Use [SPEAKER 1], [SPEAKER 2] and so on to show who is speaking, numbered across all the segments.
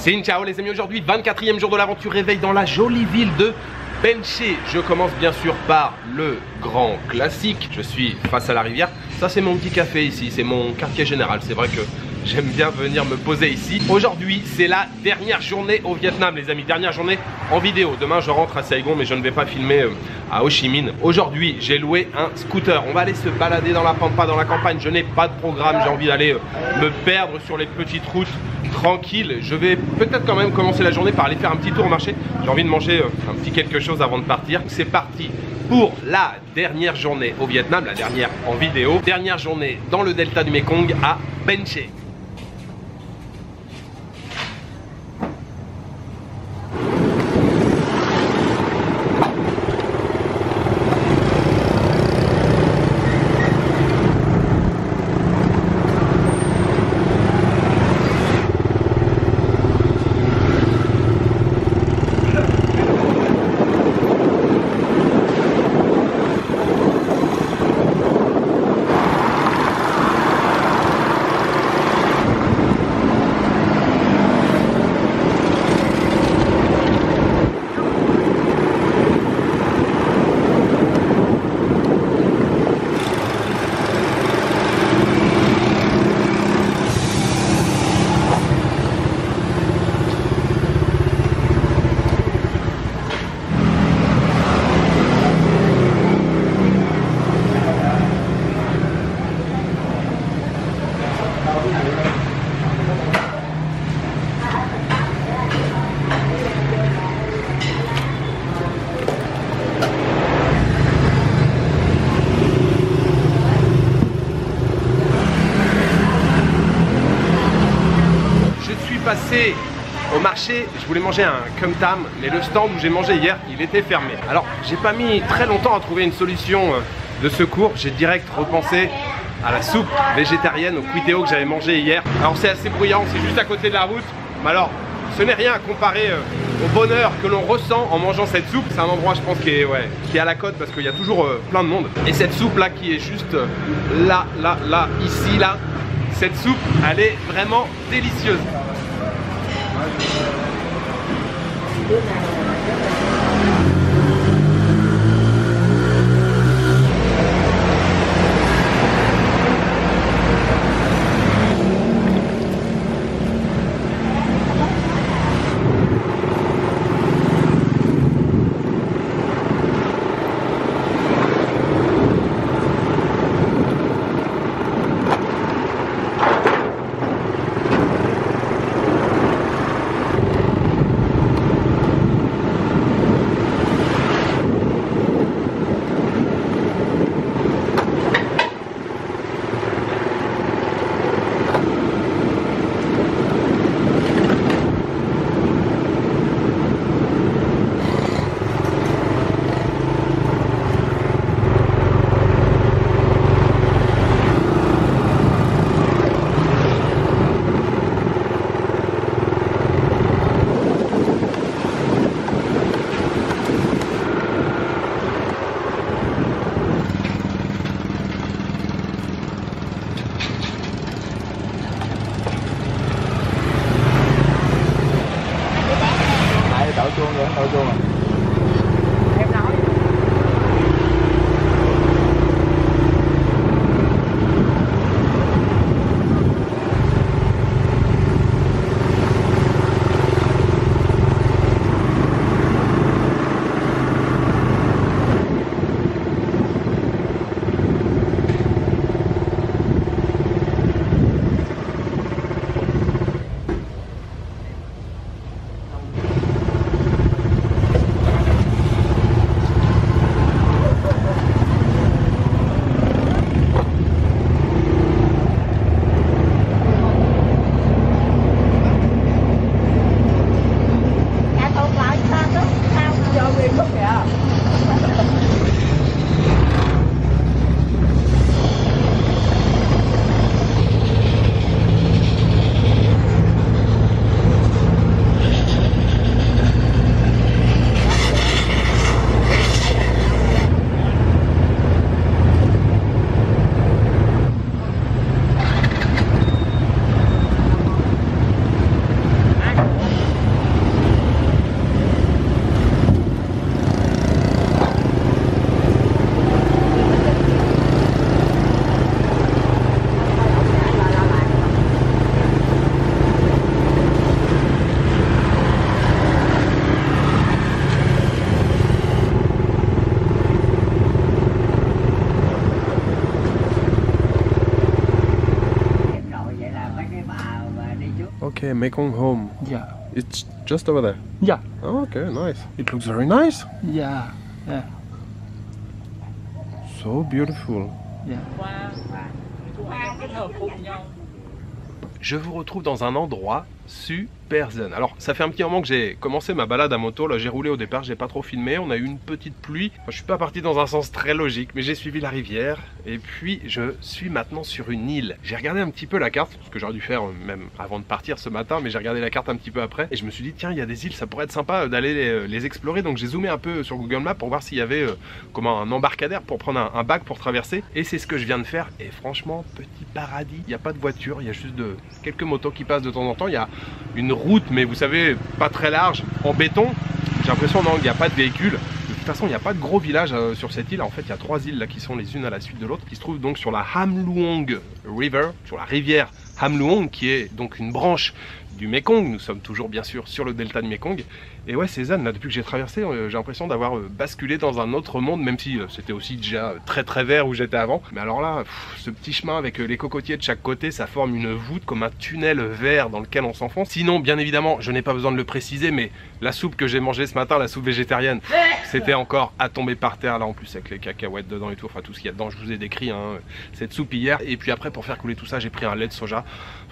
[SPEAKER 1] Sin ciao les amis, aujourd'hui 24e jour de l'aventure, réveil dans la jolie ville de Benché. Je commence bien sûr par le grand classique, je suis face à la rivière. Ça c'est mon petit café ici, c'est mon quartier général, c'est vrai que j'aime bien venir me poser ici. Aujourd'hui c'est la dernière journée au Vietnam les amis, dernière journée en vidéo. Demain je rentre à Saigon mais je ne vais pas filmer à Ho Chi Minh. Aujourd'hui j'ai loué un scooter, on va aller se balader dans la pampa, dans la campagne. Je n'ai pas de programme, j'ai envie d'aller me perdre sur les petites routes tranquille. Je vais peut-être quand même commencer la journée par aller faire un petit tour au marché. J'ai envie de manger un petit quelque chose avant de partir. C'est parti pour la dernière journée au Vietnam, la dernière en vidéo. Dernière journée dans le delta du Mekong à Benché. Passé au marché, je voulais manger un cum tam, mais le stand où j'ai mangé hier, il était fermé. Alors, j'ai pas mis très longtemps à trouver une solution de secours. J'ai direct repensé à la soupe végétarienne au cuiteo que j'avais mangé hier. Alors, c'est assez bruyant, c'est juste à côté de la route. Mais alors, ce n'est rien à comparer au bonheur que l'on ressent en mangeant cette soupe. C'est un endroit, je pense, qui est à la côte parce qu'il y a toujours plein de monde. Et cette soupe là qui est juste là, ici, là, cette soupe, elle est vraiment délicieuse. Okay, Mekong Home.
[SPEAKER 2] Yeah.
[SPEAKER 1] It's just over there.
[SPEAKER 2] Yeah.
[SPEAKER 1] Oh, okay, nice. It looks very nice.
[SPEAKER 2] Yeah. Yeah.
[SPEAKER 1] So beautiful.
[SPEAKER 2] Yeah.
[SPEAKER 1] Je vous retrouve dans un endroit super zen. Alors ça fait un petit moment que j'ai commencé ma balade à moto, là j'ai roulé au départ, j'ai pas trop filmé, on a eu une petite pluie. Enfin, je suis pas parti dans un sens très logique, mais j'ai suivi la rivière et puis je suis maintenant sur une île. J'ai regardé un petit peu la carte, ce que j'aurais dû faire même avant de partir ce matin, mais j'ai regardé la carte un petit peu après et je me suis dit tiens il y a des îles, ça pourrait être sympa d'aller les explorer, donc j'ai zoomé un peu sur Google Maps pour voir s'il y avait comment un embarcadère pour prendre un bac pour traverser, et c'est ce que je viens de faire et franchement petit paradis, il n'y a pas de voiture, il y a juste quelques motos qui passent de temps en temps, il y a une route mais vous savez pas très large en béton, j'ai l'impression non il n'y a pas de véhicule. De toute façon il n'y a pas de gros village sur cette île, en fait il y a 3 îles là qui sont les unes à la suite de l'autre, qui se trouvent donc sur la Ham Luang River, sur la rivière Ham Luang qui est donc une branche du Mekong. Nous sommes toujours bien sûr sur le delta du Mekong. Et ouais, c'est zen là, depuis que j'ai traversé, j'ai l'impression d'avoir basculé dans un autre monde, même si c'était aussi déjà très très vert où j'étais avant. Mais alors là, ce petit chemin avec les cocotiers de chaque côté, ça forme une voûte comme un tunnel vert dans lequel on s'enfonce. Sinon, bien évidemment, je n'ai pas besoin de le préciser, mais la soupe que j'ai mangée ce matin, la soupe végétarienne, c'était encore à tomber par terre là en plus avec les cacahuètes dedans et tout, enfin tout ce qu'il y a dedans, je vous ai décrit hein, cette soupe hier. Et puis après, pour faire couler tout ça, j'ai pris un lait de soja.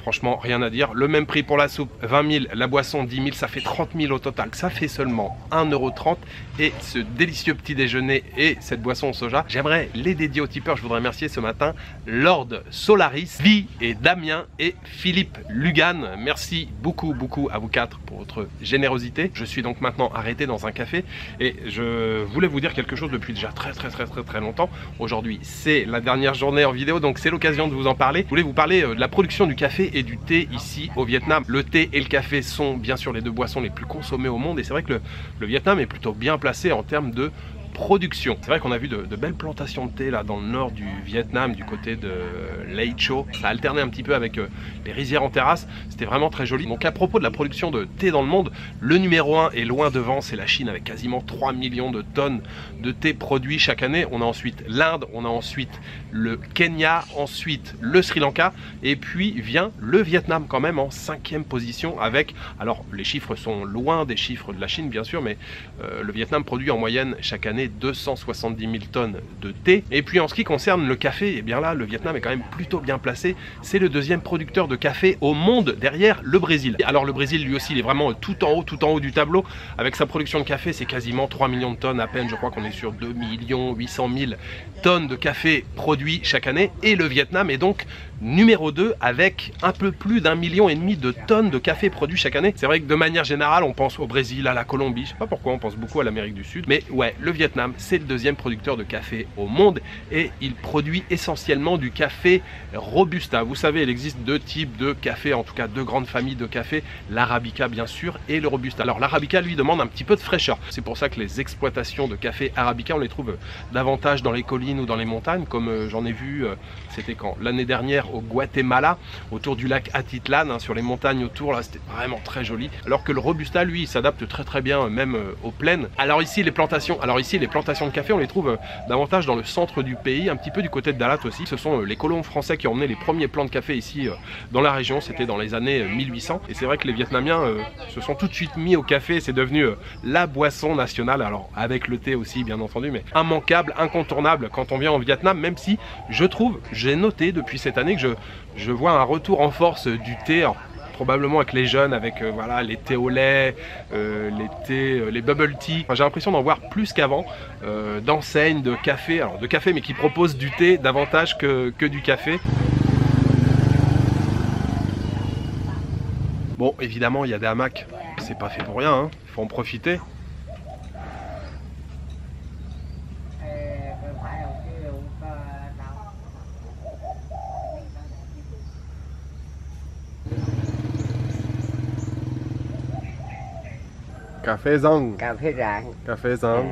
[SPEAKER 1] Franchement, rien à dire. Le même prix pour la soupe, 20 000, la boisson, 10 000, ça fait 30 000 au total. Ça fait seulement 1,30 €. Et ce délicieux petit déjeuner et cette boisson au soja, j'aimerais les dédier aux tipeurs. Je voudrais remercier ce matin Lord Solaris, Vi et Damien et Philippe Lugan. Merci beaucoup à vous 4 pour votre générosité. Je suis donc maintenant arrêté dans un café et je voulais vous dire quelque chose depuis déjà très longtemps. Aujourd'hui, c'est la dernière journée en vidéo, donc c'est l'occasion de vous en parler. Je voulais vous parler de la production du café et du thé ici au Vietnam. Le thé et le café sont bien sûr les deux boissons les plus consommées au monde et c'est vrai que le Vietnam est plutôt bien placé en termes de production. C'est vrai qu'on a vu de belles plantations de thé là dans le nord du Vietnam, du côté de Lai Châu. Ça alternait un petit peu avec les rizières en terrasse, c'était vraiment très joli. Donc à propos de la production de thé dans le monde, le numéro 1 est loin devant, c'est la Chine avec quasiment 3 millions de tonnes de thé produits chaque année. On a ensuite l'Inde, on a ensuite le Kenya, ensuite le Sri Lanka et puis vient le Vietnam quand même en 5e position avec, alors les chiffres sont loin des chiffres de la Chine bien sûr, mais le Vietnam produit en moyenne chaque année 270 000 tonnes de thé. Et puis en ce qui concerne le café, et bien là le Vietnam est quand même plutôt bien placé, c'est le 2e producteur de café au monde derrière le Brésil. Alors le Brésil lui aussi il est vraiment tout en haut du tableau, avec sa production de café c'est quasiment 3 millions de tonnes à peine, je crois qu'on est sur 2 800 000 tonnes de café produit chaque année, et le Vietnam est donc numéro 2 avec un peu plus d'1,5 million de tonnes de café produit chaque année. C'est vrai que de manière générale on pense au Brésil, à la Colombie, je sais pas pourquoi on pense beaucoup à l'Amérique du Sud, mais ouais, le Vietnam c'est le 2e producteur de café au monde et il produit essentiellement du café Robusta. Vous savez, il existe 2 types de café, en tout cas 2 grandes familles de café, l'Arabica bien sûr et le Robusta. Alors l'Arabica lui demande un petit peu de fraîcheur, c'est pour ça que les exploitations de café Arabica on les trouve davantage dans les collines ou dans les montagnes, comme j'en ai vu, c'était quand l'année dernière au Guatemala, autour du lac Atitlan, hein, sur les montagnes autour, là c'était vraiment très joli, alors que le Robusta lui il s'adapte très bien même aux plaines. Alors ici les plantations de café on les trouve davantage dans le centre du pays, un petit peu du côté de Dalat aussi. Ce sont les colons français qui ont emmené les premiers plants de café ici dans la région, c'était dans les années 1800, et c'est vrai que les Vietnamiens se sont tout de suite mis au café, c'est devenu la boisson nationale, alors avec le thé aussi bien entendu, mais immanquable, incontournable quand on vient au Vietnam, même si je trouve, j'ai noté depuis cette année que je vois un retour en force du thé, alors, probablement avec les jeunes, avec voilà, les thés au lait, les bubble tea. Enfin, j'ai l'impression d'en voir plus qu'avant, d'enseignes de café, alors de café mais qui proposent du thé davantage que du café. Bon, évidemment, il y a des hamacs, c'est pas fait pour rien, hein. Faut en profiter. Café Zang.
[SPEAKER 3] Café rang.
[SPEAKER 1] Café Zang.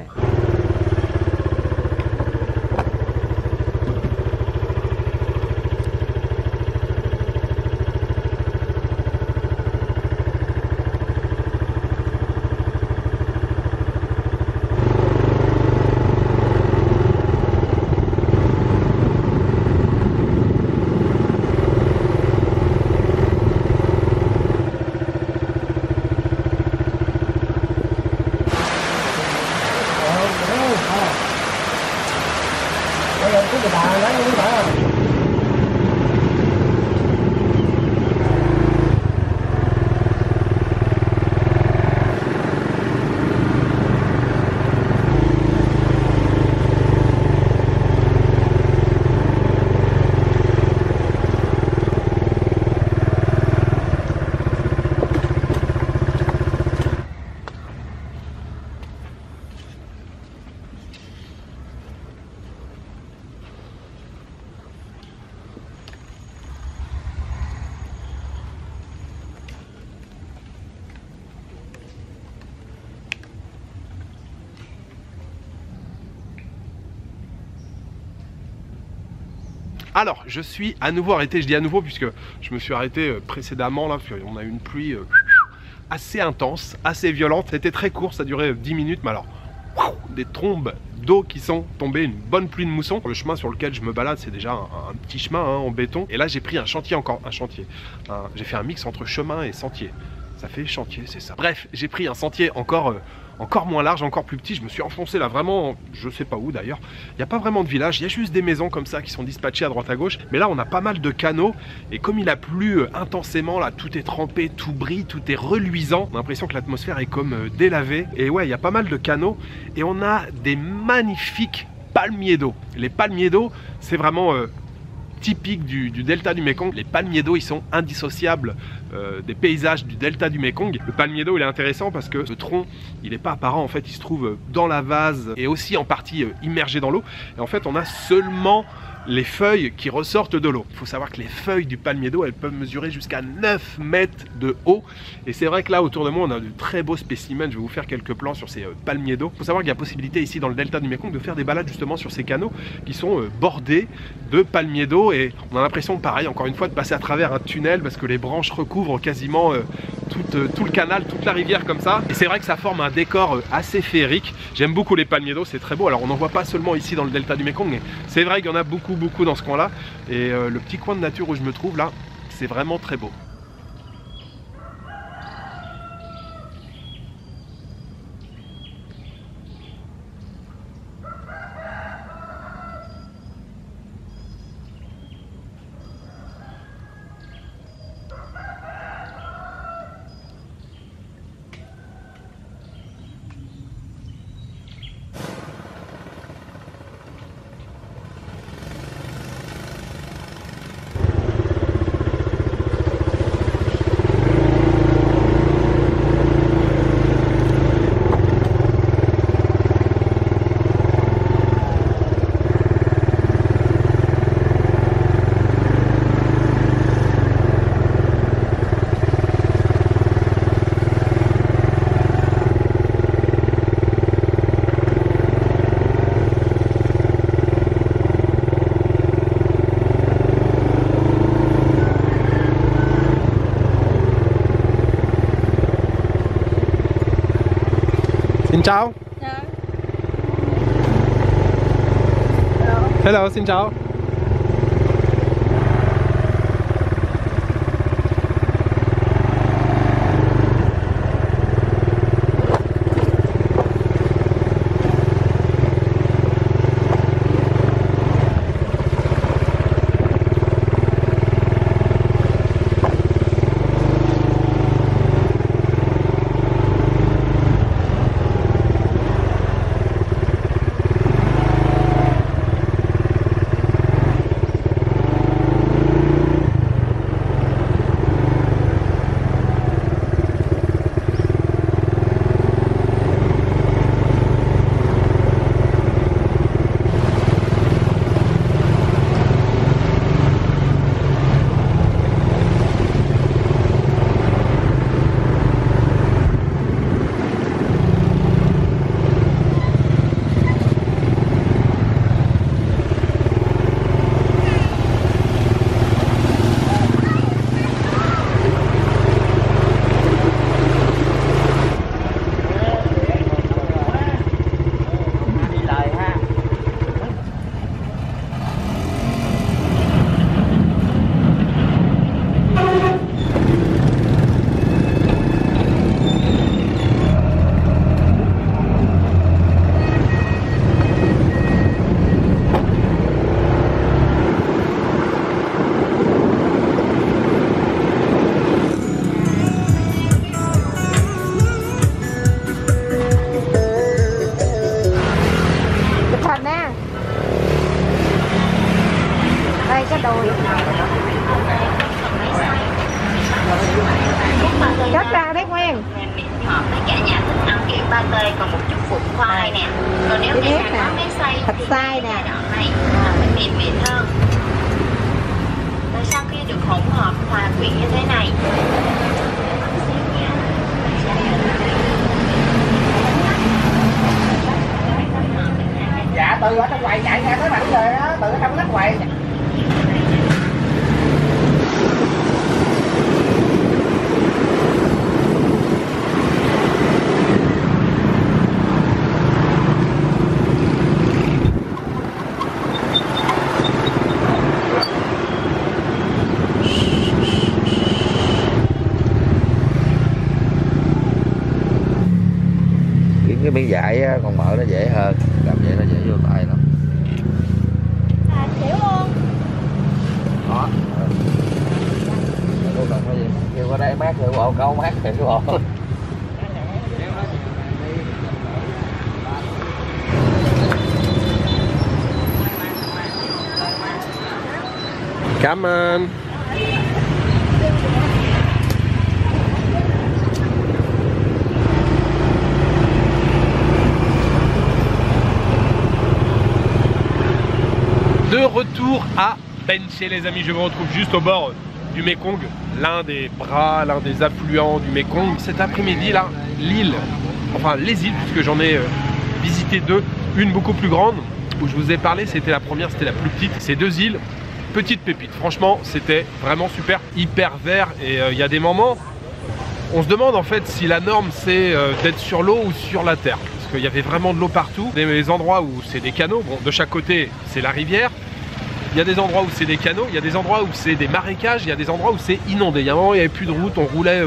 [SPEAKER 1] Alors, je suis à nouveau arrêté, je dis à nouveau puisque je me suis arrêté précédemment là, parce qu'on a eu une pluie assez intense, assez violente. C'était très court, ça a duré 10 minutes, mais alors, des trombes d'eau qui sont tombées, une bonne pluie de mousson. Le chemin sur lequel je me balade, c'est déjà un petit chemin en béton. Et là, j'ai pris un chantier, j'ai fait un mix entre chemin et sentier. Ça fait chantier, c'est ça. Bref, j'ai pris un sentier encore moins large, encore plus petit. Je me suis enfoncé là vraiment, je sais pas où d'ailleurs. Il n'y a pas vraiment de village, il y a juste des maisons comme ça qui sont dispatchées à droite à gauche. Mais là, on a pas mal de canaux. Et comme il a plu intensément, là, tout est trempé, tout brille, tout est reluisant. On a l'impression que l'atmosphère est comme délavée. Et ouais, il y a pas mal de canaux. Et on a des magnifiques palmiers d'eau. Les palmiers d'eau, c'est vraiment... typique du delta du Mékong. Les palmiers d'eau, ils sont indissociables des paysages du delta du Mékong. Le palmier d'eau, il est intéressant parce que le tronc, il n'est pas apparent, en fait, il se trouve dans la vase et aussi en partie immergé dans l'eau. Et en fait, on a seulement les feuilles qui ressortent de l'eau. Il faut savoir que les feuilles du palmier d'eau, elles peuvent mesurer jusqu'à 9 mètres de haut. Et c'est vrai que là, autour de moi, on a de très beaux spécimens. Je vais vous faire quelques plans sur ces palmiers d'eau. Il faut savoir qu'il y a possibilité ici, dans le delta du Mékong, de faire des balades justement sur ces canaux qui sont bordés de palmiers d'eau. Et on a l'impression, pareil, encore une fois, de passer à travers un tunnel parce que les branches recouvrent quasiment tout le canal, toute la rivière comme ça. Et c'est vrai que ça forme un décor assez féerique. J'aime beaucoup les palmiers d'eau, c'est très beau. Alors, on n'en voit pas seulement ici dans le delta du Mékong, mais c'est vrai qu'il y en a beaucoup dans ce coin là, et le petit coin de nature où je me trouve là, c'est vraiment très beau. Xin chào. Hello, xin chào. Cắt ra đấy Nguyên.
[SPEAKER 2] Hợp với cả nhà thích ăn kiểu pate còn một chút phụ khoai nè. Còn nếu khách hàng có mấy xay
[SPEAKER 3] thịt
[SPEAKER 2] thì
[SPEAKER 3] xay nè,
[SPEAKER 2] đoạn này phải mềm mịn hơn. Rồi sau khi được hỗn hợp hòa quyện như thế này,
[SPEAKER 3] dạ từ ở trong quầy chạy ra tới bạn về đó, từ ở trong nắp quầy. Cái miếng dại á, còn mỡ nó dễ hơn, làm vậy nó dễ vô tay lắm.
[SPEAKER 2] Xỉu luôn.
[SPEAKER 3] Đó. Đâu cần cái gì, kêu qua đây mát rồi bộ, câu mát thì cái bộ.
[SPEAKER 1] Come on. De retour à Benché les amis, je vous retrouve juste au bord du Mekong, l'un des bras, l'un des affluents du Mekong. Cet après-midi là, l'île, enfin les îles, puisque j'en ai visité deux, une beaucoup plus grande, où je vous ai parlé, c'était la première, c'était la plus petite. Ces deux îles, petite pépite, franchement c'était vraiment super, hyper vert et il y a des moments, on se demande en fait si la norme c'est d'être sur l'eau ou sur la terre. Parce qu'il y avait vraiment de l'eau partout, des endroits où c'est des canaux, bon de chaque côté c'est la rivière, il y a des endroits où c'est des canaux, il y a des endroits où c'est des marécages, il y a des endroits où c'est inondé. Il y a un moment il n'y avait plus de route, on roulait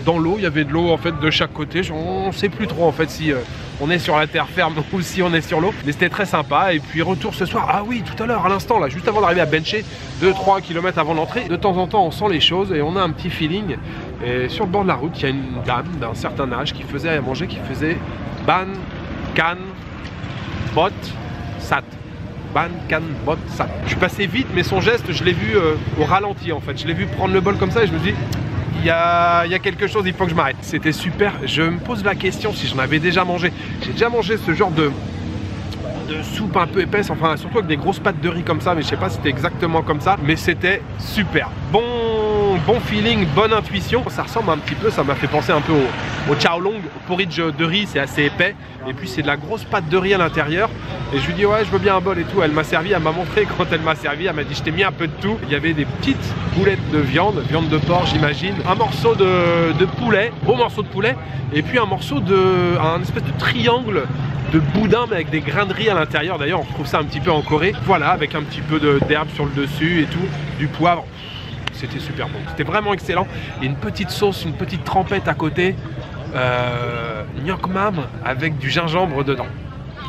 [SPEAKER 1] dans l'eau, il y avait de l'eau en fait de chaque côté, on ne sait plus trop en fait si on est sur la terre ferme ou si on est sur l'eau, mais c'était très sympa. Et puis retour ce soir, ah oui tout à l'heure à l'instant là, juste avant d'arriver à Benché, 2-3 km avant l'entrée, de temps en temps on sent les choses et on a un petit feeling. Et sur le bord de la route, il y a une dame d'un certain âge qui faisait à manger, qui faisait ban, can, bot, sat. Ban, can, bot, sat. Je suis passé vite, mais son geste, je l'ai vu au ralenti en fait. Je l'ai vu prendre le bol comme ça et je me dis, il y a quelque chose, il faut que je m'arrête. C'était super. Je me pose la question si j'en avais déjà mangé. J'ai déjà mangé ce genre de soupe un peu épaisse, enfin surtout avec des grosses pâtes de riz comme ça, mais je sais pas si c'était exactement comme ça, mais c'était super. Bon feeling, bonne intuition. Ça ressemble un petit peu, ça m'a fait penser un peu au chow long, au porridge de riz, c'est assez épais. Et puis c'est de la grosse pâte de riz à l'intérieur. Et je lui dis ouais je veux bien un bol et tout. Elle m'a servi, elle m'a montré quand elle m'a servi, elle m'a dit je t'ai mis un peu de tout. Il y avait des petites boulettes de viande de porc j'imagine, un morceau de poulet, beau morceau de poulet, et puis un morceau un espèce de triangle de boudin mais avec des grains de riz à l'intérieur. D'ailleurs on retrouve ça un petit peu en Corée. Voilà, avec un petit peu d'herbe sur le dessus et tout, du poivre. C'était super bon, c'était vraiment excellent. Et une petite sauce, une petite trempette à côté, Nyok Mam avec du gingembre dedans.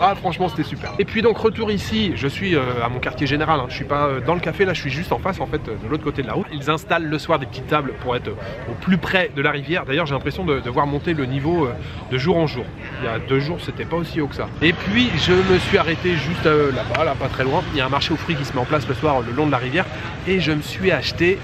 [SPEAKER 1] Ah franchement c'était super. Et puis donc retour ici, je suis à mon quartier général, hein. Je suis pas dans le café là, je suis juste en face en fait de l'autre côté de la route. Ils installent le soir des petites tables pour être au plus près de la rivière. D'ailleurs j'ai l'impression de voir monter le niveau de jour en jour. Il y a 2 jours c'était pas aussi haut que ça. Et puis je me suis arrêté juste là-bas, là pas très loin. Il y a un marché aux fruits qui se met en place le soir le long de la rivière. Et je me suis acheté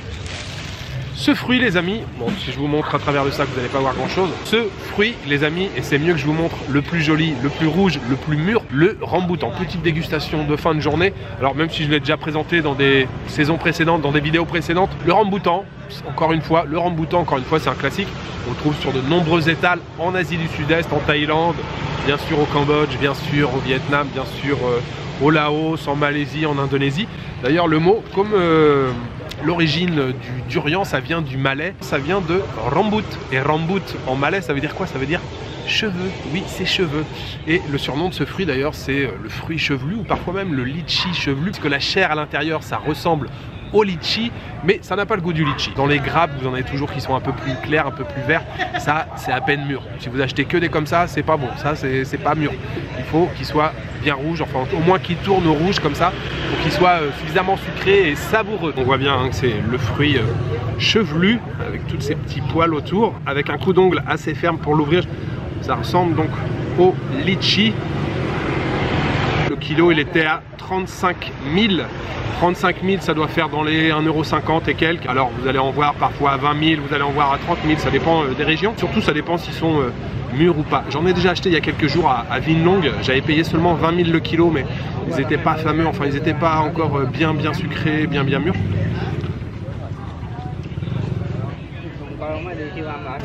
[SPEAKER 1] ce fruit les amis, bon si je vous montre à travers le sac vous n'allez pas voir grand chose. Ce fruit les amis, et c'est mieux que je vous montre le plus joli, le plus rouge, le plus mûr, le ramboutan. Petite dégustation de fin de journée. Alors même si je l'ai déjà présenté dans des saisons précédentes, dans des vidéos précédentes, le ramboutan, encore une fois, c'est un classique. On le trouve sur de nombreux étals en Asie du Sud-Est, en Thaïlande, bien sûr au Cambodge, bien sûr au Vietnam, bien sûr au Laos, en Malaisie, en Indonésie. D'ailleurs le mot, comme l'origine du durian, ça vient du malais, ça vient de rambut. Et rambut en malais, ça veut dire quoi? Ça veut dire cheveux. Oui, c'est cheveux. Et le surnom de ce fruit d'ailleurs, c'est le fruit chevelu ou parfois même le litchi chevelu, parce que la chair à l'intérieur, ça ressemble au litchi, mais ça n'a pas le goût du litchi. Dans les grappes, vous en avez toujours qui sont un peu plus clairs, un peu plus verts. Ça, c'est à peine mûr. Si vous achetez que des comme ça, c'est pas bon. Ça, c'est pas mûr. Il faut qu'il soit bien rouge, enfin au moins qu'il tourne au rouge comme ça, pour qu'il soit suffisamment sucré et savoureux. On voit bien hein, que c'est le fruit chevelu, avec tous ces petits poils autour, avec un coup d'ongle assez ferme pour l'ouvrir. Ça ressemble donc au litchi. Le kilo, il était à 35 000. 35 000, ça doit faire dans les 1,50 € et quelques. Alors vous allez en voir parfois à 20 000, vous allez en voir à 30 000, ça dépend des régions. Surtout ça dépend s'ils sont mûrs ou pas. J'en ai déjà acheté il y a quelques jours à Vinlong. J'avais payé seulement 20 000 le kilo, mais ils n'étaient pas fameux, enfin ils n'étaient pas encore bien sucrés, bien mûrs.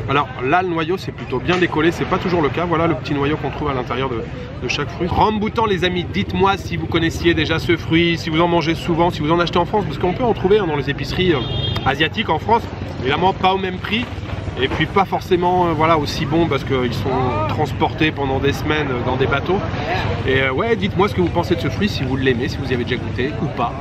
[SPEAKER 1] Alors là, le noyau c'est plutôt bien décollé, c'est pas toujours le cas. Voilà le petit noyau qu'on trouve à l'intérieur de chaque fruit. Rambutan, les amis, dites-moi si vous connaissiez déjà ce fruit, si vous en mangez souvent, si vous en achetez en France, parce qu'on peut en trouver dans les épiceries asiatiques en France. Évidemment pas au même prix. Et puis pas forcément voilà, aussi bons parce qu'ils sont transportés pendant des semaines dans des bateaux. Et ouais, dites-moi ce que vous pensez de ce fruit, si vous l'aimez, si vous y avez déjà goûté ou pas.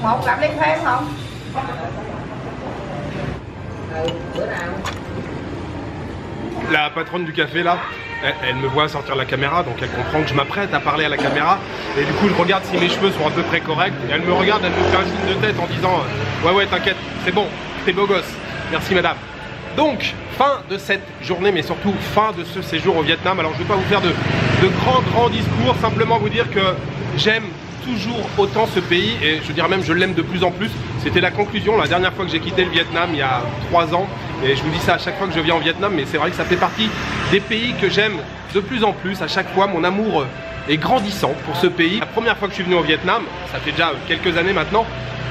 [SPEAKER 4] Một cặp liên thêm không?
[SPEAKER 1] La patronne du café là, elle me voit sortir la caméra, donc elle comprend que je m'apprête à parler à la caméra. Et du coup je regarde si mes cheveux sont à peu près corrects. Et elle me regarde, elle me fait un signe de tête en disant ouais t'inquiète, c'est bon, t'es beau gosse. Merci madame. Donc fin de cette journée, mais surtout fin de ce séjour au Vietnam. Alors je ne vais pas vous faire de grands discours, simplement vous dire que j'aime toujours autant ce pays, et je dirais même je l'aime de plus en plus. C'était la conclusion la dernière fois que j'ai quitté le Vietnam il y a 3 ans, et je vous dis ça à chaque fois que je viens au Vietnam, mais c'est vrai que ça fait partie des pays que j'aime de plus en plus. À chaque fois mon amour est grandissant pour ce pays. La première fois que je suis venu au Vietnam, ça fait déjà quelques années maintenant,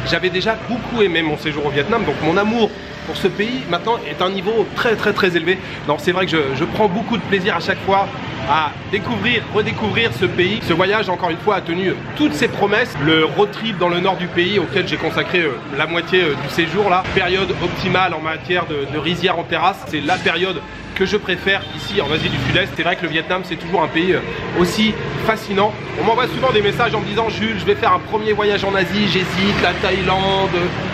[SPEAKER 1] j'avais déjà beaucoup aimé mon séjour au Vietnam, donc mon amour pour ce pays maintenant est un niveau très élevé. Non, c'est vrai que je prends beaucoup de plaisir à chaque fois à découvrir, redécouvrir ce pays. Ce voyage, encore une fois, a tenu toutes ses promesses. Le road trip dans le nord du pays, auquel j'ai consacré la moitié du séjour là. Période optimale en matière de rizière en terrasse. C'est la période que je préfère ici en Asie du Sud-Est. C'est vrai que le Vietnam, c'est toujours un pays aussi fascinant. On m'envoie souvent des messages en me disant: Jules, je vais faire un premier voyage en Asie, j'hésite, la Thaïlande,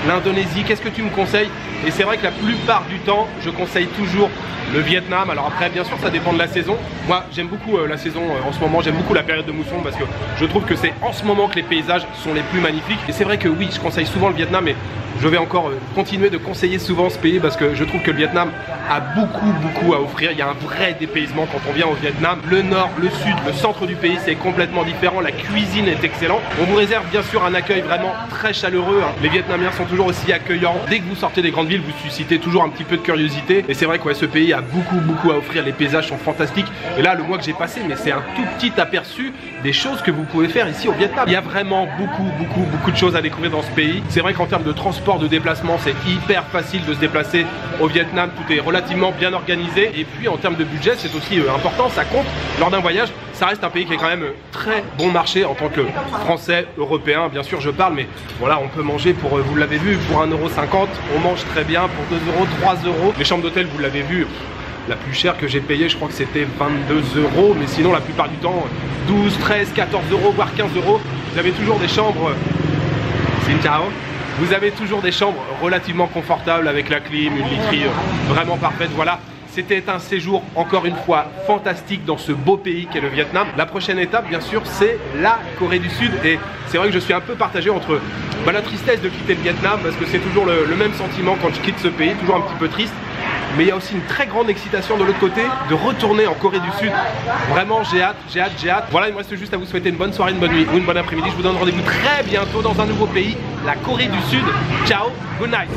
[SPEAKER 1] l'Indonésie, qu'est-ce que tu me conseilles? Et c'est vrai que la plupart du temps, je conseille toujours le Vietnam. Alors après, bien sûr, ça dépend de la saison. Moi, j'aime beaucoup la saison en ce moment, j'aime beaucoup la période de mousson parce que je trouve que c'est en ce moment que les paysages sont les plus magnifiques. Et c'est vrai que oui, je conseille souvent le Vietnam, et je vais encore continuer de conseiller souvent ce pays parce que je trouve que le Vietnam a beaucoup à offrir. Il y a un vrai dépaysement quand on vient au Vietnam. Le nord, le sud, le centre du pays, c'est complètement différent. La cuisine est excellente. On vous réserve bien sûr un accueil vraiment très chaleureux. Les Vietnamiens sont toujours aussi accueillants. Dès que vous sortez des grandes villes, vous suscitez toujours un petit peu de curiosité. Et c'est vrai que ouais, ce pays a beaucoup à offrir. Les paysages sont fantastiques. Et là, le mois que j'ai passé, mais c'est un tout petit aperçu des choses que vous pouvez faire ici au Vietnam. Il y a vraiment beaucoup de choses à découvrir dans ce pays. C'est vrai qu'en termes de transport, de déplacement, c'est hyper facile de se déplacer au Vietnam. Tout est relativement bien organisé. Et puis en termes de budget, c'est aussi important, ça compte lors d'un voyage. Ça reste un pays qui est quand même très bon marché en tant que Français, Européen, bien sûr je parle, mais voilà, on peut manger pour, vous l'avez vu, pour 1,50 €, on mange très bien, pour 2 €, 3 €. Les chambres d'hôtel, vous l'avez vu, la plus chère que j'ai payée, je crois que c'était 22 €, mais sinon la plupart du temps, 12, 13, 14 €, voire 15 €. Vous avez toujours des chambres, vous avez toujours des chambres relativement confortables avec la clim, une literie vraiment parfaite, voilà. C'était un séjour, encore une fois, fantastique dans ce beau pays qu'est le Vietnam. La prochaine étape, bien sûr, c'est la Corée du Sud. Et c'est vrai que je suis un peu partagé entre la tristesse de quitter le Vietnam, parce que c'est toujours le même sentiment quand je quitte ce pays, toujours un petit peu triste. Mais il y a aussi une très grande excitation de l'autre côté, de retourner en Corée du Sud. Vraiment, j'ai hâte. Voilà, il me reste juste à vous souhaiter une bonne soirée, une bonne nuit ou une bonne après-midi. Je vous donne rendez-vous très bientôt dans un nouveau pays, la Corée du Sud. Ciao, good night.